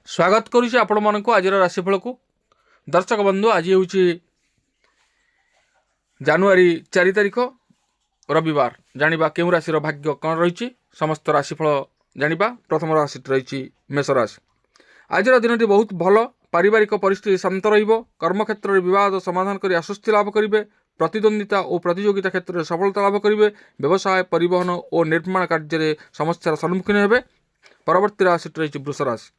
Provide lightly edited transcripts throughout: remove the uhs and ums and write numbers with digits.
स्वागत करुच्ची आपण मानक आज राशिफल को। दर्शक बंधु आज हूँ जानुआरी 4 तारिख रविवार। जानिबा केउ राशि भाग्य कौन रही समस्त राशिफल जानिबा। प्रथम राशि रही मेष राशि। आज दिन बहुत भल। पारिवारिक परिस्थिति शांत कर्मक्षेत्र में विवाद समाधान कर आश्वस्ति लाभ करेंगे। प्रतिद्वंदिता और प्रतियोगिता क्षेत्र में सफलता लाभ करेंगे। व्यवसाय परिवहन और निर्माण कार्य समस्यार सम्मुखीन हेबे। परवर्ती राशि रही वृष राशि।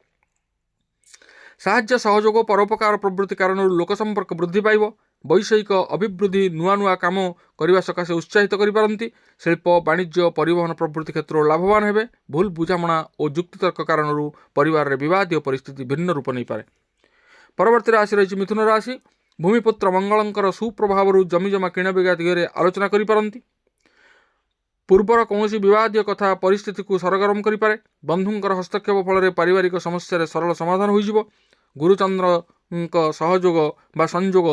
साहाय्य सहयोग परोपकार प्रवृत्ति कारण लोक संपर्क वृद्धि पाइब। वैषयिक अभिवृद्धि नुआ नुआ काम करने सकाशे उत्साहित करिपारंती। शिल्प वाणिज्य परिवहन प्रवृत्ति क्षेत्र लाभवान हेबे। भूल बुझामणा और जुक्तितर्क कारण परिवार में विवादीय परिस्थिति भिन्न रूप नहीं पारे। परवर्ती राशि रही मिथुन राशि। भूमिपुत्र मंगलंकर सुप्रभाव जमीजमा किणाबिगा दिगरे आलोचना करिपारंती। पूर्वर कौन विवादीय कथा परिस्थिति को सरगरम करें। बंधुंकर हस्तक्षेप फल पारिवारिक समस्या सरल समाधान हो। गुरुचंद्र सहयोग बा संयोग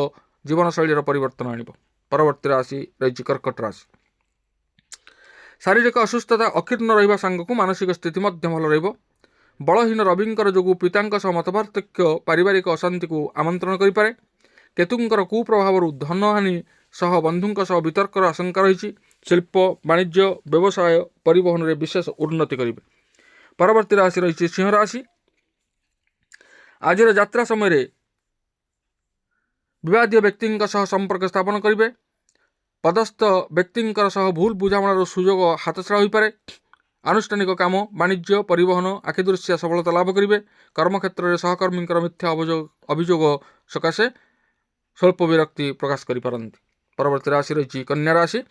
जीवनशैली परिवर्तन आनिब। परवर्ती राशि रही कर्कट राशि। शारीरिक असुस्थता अकीर्ण रहिबा सांगकु मानसिक स्थिति मध्य भल रहिबो। बलहीन रविंकर जोगु पितांक सह मतपार्थक्य पारिवारिक अशांति को आमंत्रण करिपारे। केतुंकर कुप्रभाव धनहानि सह बंधुंक सह वितर्कर आशंका रही। शिल्प वाणिज्य व्यवसाय परिवहन में विशेष उन्नति करेंगे। परवर्ती राशि रही सिंह राशि। आज यात्रा समय विवादीय व्यक्ति संपर्क स्थापन करेंगे। पदस्थ व्यक्ति भूल बुझामणार सुजोग हाथछड़ा हो पारे। आनुष्ठानिक काम वाणिज्य परिवहन आखिदृश्य सफलता लाभ करेंगे। कर्मक्षेत्र में सहकर्मी मिथ्या अभियोग सकाशे स्वल्प विरक्ति प्रकाश करिपारंती। परवर्ती राशि रही कन्या राशि।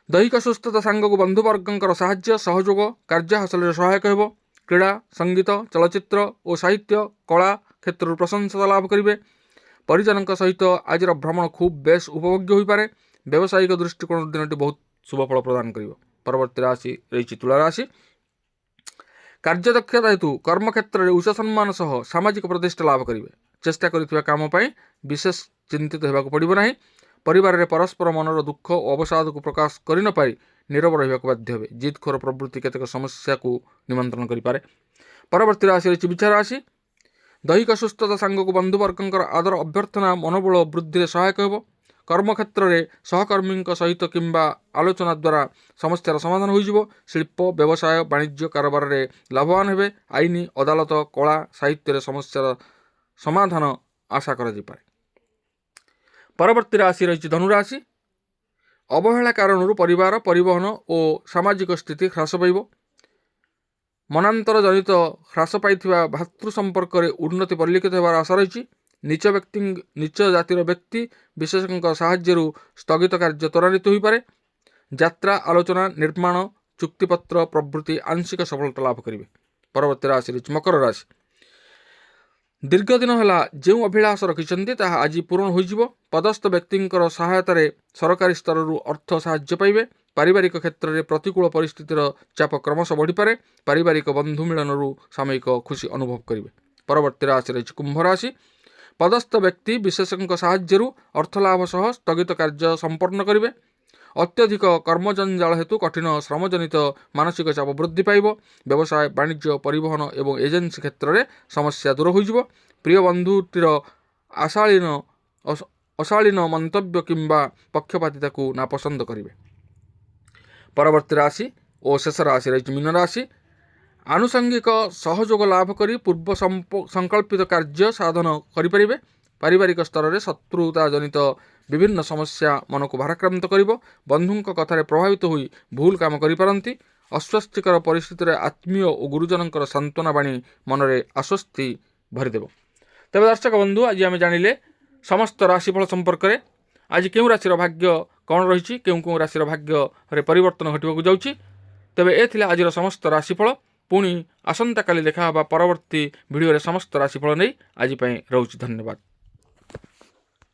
दैहिक सुस्थता सांगक बंधुवर्गंकर साहाय्य सहयोग कार्य हासिल सहायक हो। क्रीड़ा संगीत चलचित्र और साहित्य कला क्षेत्र प्रशंसा लाभ करेंगे। परिजन सहित आज भ्रमण खूब बेस उपभोग्य हो पारे। व्यावसायिक दृष्टिकोण दिन बहुत शुभफल प्रदान कर। परवर्ती राशि रही तुला राशि। कार्यदक्षता हेतु कर्मक्षेत्र में उच्च सम्मान सह सामाजिक प्रतिष्ठा लाभ करेंगे। चेष्टा करिथिबा काम पई विशेष चिंतित होगा पड़ो ना। परिवार में परस्पर मनर दुख और अवसाद को प्रकाश कर न पारि नीरव रहा बाध्य हे। जिदखोर प्रवृत्ति केतक समस्या को निमंत्रण करें। परवर्ती राशि रही विछा राशि। दैहिक सुस्थता सांगक बंधुवर्गंकर आदर अभ्यर्थना मनोबल वृद्धि सहायक हो। कर्मक्षेत्र में सहकर्मी सहित किंबा आलोचना द्वारा समस्यार समाधान हो। शिल्प व्यवसाय वाणिज्य कारोबार में लाभवान हेबे। आईन अदालत कला साहित्य समस्यार समाधान आशा कर। परवर्ती राशि रही धनुराशि। अवहेला कारण परिवार परिवहन और सामाजिक स्थिति ह्रास पाइब। मनांतर जनित ह्रास पाई भातृ संपर्क में उन्नति परिलक्षित होवार आशा रही। नीच जातिर व्यक्ति विशेषज्ञ साहाय्य स्थगित कार्य त्वरान्वित हो पारे। यात्रा आलोचना निर्माण चुक्तिपत्र प्रभृति आंशिक सफलता लाभ करेंगे। परवर्ती राशि रही मकर राशि। दीर्घ दिन है जो अभिलाष रखिंट आज पूरण हो। पदस्थ व्यक्ति सहायतार सरकारी स्तर अर्थ साहाय्य पाइबे। पारिवारिक क्षेत्र में प्रतिकूल परिस्थितिर चाप क्रमश बढ़ी पारे। पारिवारिक बंधु मिलन सामयिक खुशी अनुभव करेंगे। परवर्ती राशि रही कुंभ राशि। पदस्थ व्यक्ति विशेषज्ञ साहाय्य अर्थलाभ सह स्थगित कार्य संपन्न करेंगे। अत्यधिक कर्मजंजाल हेतु कठिन श्रमजनित मानसिक चाप वृद्धि पाइब। व्यवसाय वाणिज्य परिवहन एवं एजेन्सी क्षेत्र में समस्या दूर हो। प्रिय बंधुटीर अशालीन मंतव्य किंबा पक्षपातिता को नापसंद करेंगे। परवर्ती राशि और शेष राशि रही मीन राशि। आनुषंगिक सहयोग लाभ कर पूर्व संकल्पित कार्य साधन करें। पारिवारिक स्तर में शत्रुता जनित विभिन्न समस्या मन को भाराक्रांत कर। बंधुं कथार प्रभावित हो भूल काम करिपारंती। अस्वस्थिकर परिस्थिति में आत्मीय और गुरुजन सांत्वना बाणी मन में आश्वस्ति भरीदेव। तेज दर्शक बंधु आज आम जानिले समस्त राशिफल संपर्क में। आज क्यों राशि भाग्य कौन रही क्यों राशि भाग्य परिवर्तन घटवाक जाऊँगी। तेबे ए आज समस्त राशिफल। पुणी आसंता काली देखा परवर्ती वीडियो समस्त राशिफल नहीं आज रोच। धन्यवाद।